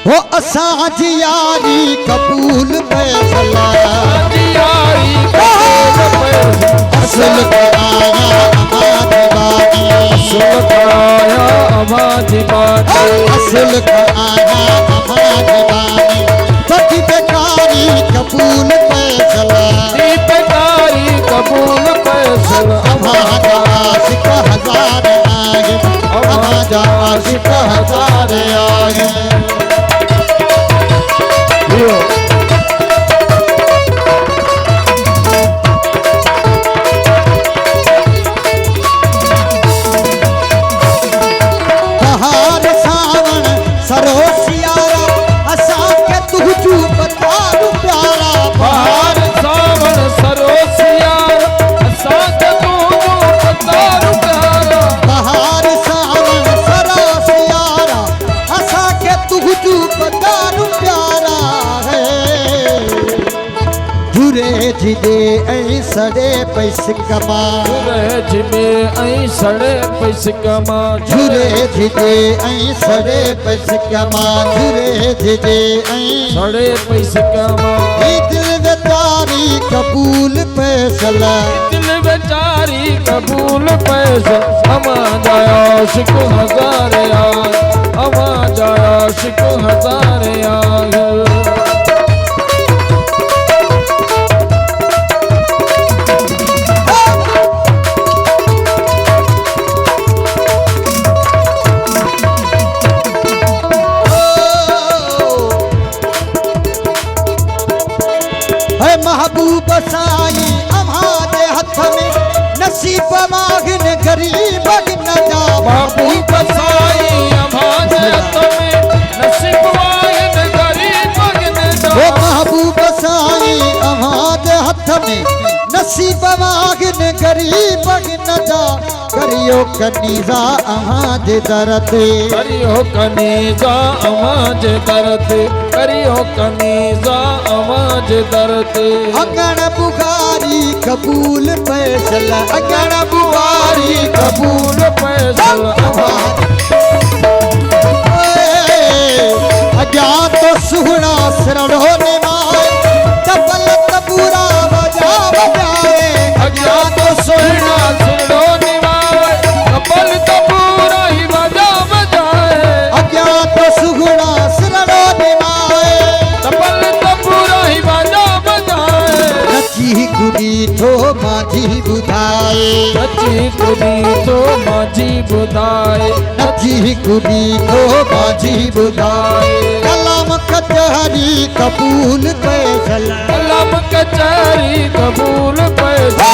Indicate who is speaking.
Speaker 1: हो असांज यारी कबूल फैसला असल कराया हमारी बानी असल कराया हमारी बानी सखी बेकारी कबूल फैसला
Speaker 2: कबूल फैसला
Speaker 1: हमारा आशिक हजार आगे हमारा आशिक हजार आगे बहार सावन सरोसियारा असा के तुझू बतारू प्यारा
Speaker 2: बहार सावन सरोसियारा असा के तुझू बतारू प्यारा
Speaker 1: बहार सावन सरोसियारा असा के तुझू बतारू प्यारा है झुरे जिदे ऐ सड़े पैसे कमा
Speaker 2: जिमे ऐ सड़े पैसे कमा
Speaker 1: झुरे जिदे ऐ सड़े पैसे कमा झुरे जिदे ऐ
Speaker 2: सड़े पैसे कमा
Speaker 1: दिल बेचारी कबूल फैसला
Speaker 2: दिल बेचारी कबूल पैसा हमा जाया आशिक हजार यार हमा जाया आशिक हजार यार
Speaker 1: महबूब साई हमारे हाथ में नसीब मांगन गरीब न जा
Speaker 2: महबूब साई हमारे हाथ में नसीब मांगन गरीब न जा
Speaker 1: महबूब साई हमारे हाथ में नसीब मांगन गरीब न जा करियो कनीजा अमाज दरद
Speaker 2: करियो कनीजा अमाज दर्द करियो कनीजा अमाज दर्द
Speaker 1: अगण बुखारी कबूल फैसला अगण बुखारी
Speaker 2: कबूल फैसला
Speaker 1: अजा तो सुहना सरड़ो ने माए तबल तबूरा बजा बजाए
Speaker 2: अजा तो सोहना सरड़ो ने माए तबल तबूरा ही बजा बजाए
Speaker 1: अजा तो सुहना सरड़ो ने माए
Speaker 2: तबल तबूरा ही बजा बजाए
Speaker 1: नची गुडी तो माझी बुधाए
Speaker 2: नची गुडी तो माझी बुधाए
Speaker 1: नची गुडी तो माझी बुधाए कलम कचहरी कबूल फैसला
Speaker 2: कलम कचहरी कबूल फैसला